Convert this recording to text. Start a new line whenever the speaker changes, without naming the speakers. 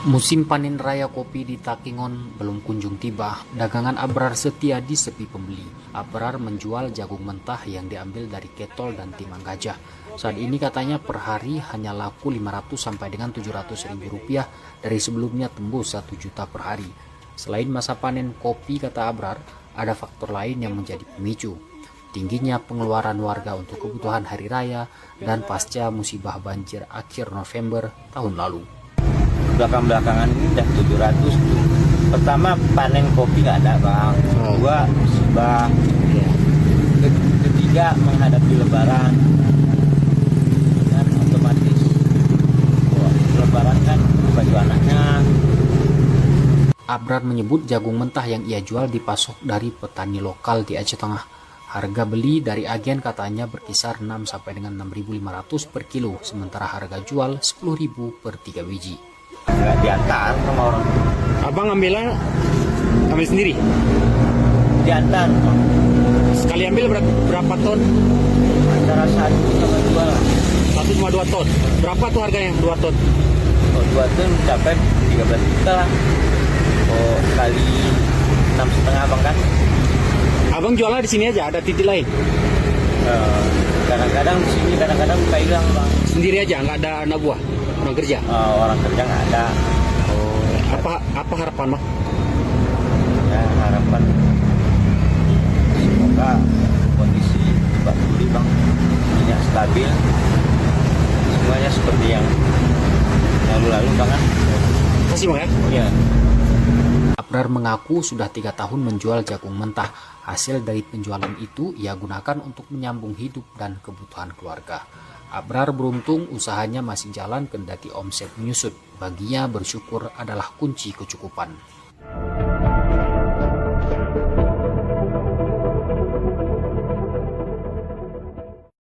Musim panen raya kopi di Takengon belum kunjung tiba. Dagangan Abrar setia disepi pembeli. Abrar menjual jagung mentah yang diambil dari Ketol dan Timang Gajah. Saat ini katanya per hari hanya laku 500 sampai dengan 700 ribu rupiah dari sebelumnya tembus 1 juta per hari. Selain masa panen kopi, kata Abrar, ada faktor lain yang menjadi pemicu. Tingginya pengeluaran warga untuk kebutuhan hari raya dan pasca musibah banjir akhir November tahun lalu.
Belakangan ini udah 700 tuh. Pertama panen kopi nggak ada bang. Kedua musibah. Ketiga menghadapi lebaran. Dan otomatis lebaran kan baju anaknya.
Abrar menyebut jagung mentah yang ia jual dipasok dari petani lokal di Aceh Tengah. Harga beli dari agen katanya berkisar 6 sampai dengan 6.500 per kilo, sementara harga jual 10.000 per 3 biji.
Nggak diantar sama orang.
Abang ambil sendiri?
Diantar.
Sekali ambil berapa ton?
Antara 1 sama 2 lah.
1,2 ton. Berapa tuh harganya 2 ton?
Oh, 2 ton mencapai 13 juta lah. Oh, kali 6,5 bang kan.
Abang jualnya di sini aja, ada titik lain?
Kadang-kadang di sini, kadang-kadang pegang bang.
Sendiri aja, nggak ada anak buah, orang kerja?
Orang kerja nggak ada.
Apa harapan mah?
Ya harapan semoga kondisi Pak Budi bang minyak stabil, semuanya seperti yang lalu-lalu bang kan.
Kasih bang ya?
Iya.
Abrar mengaku sudah 3 tahun menjual jagung mentah. Hasil dari penjualan itu ia gunakan untuk menyambung hidup dan kebutuhan keluarga. Abrar beruntung usahanya masih jalan kendati omset menyusut. Baginya bersyukur adalah kunci kecukupan.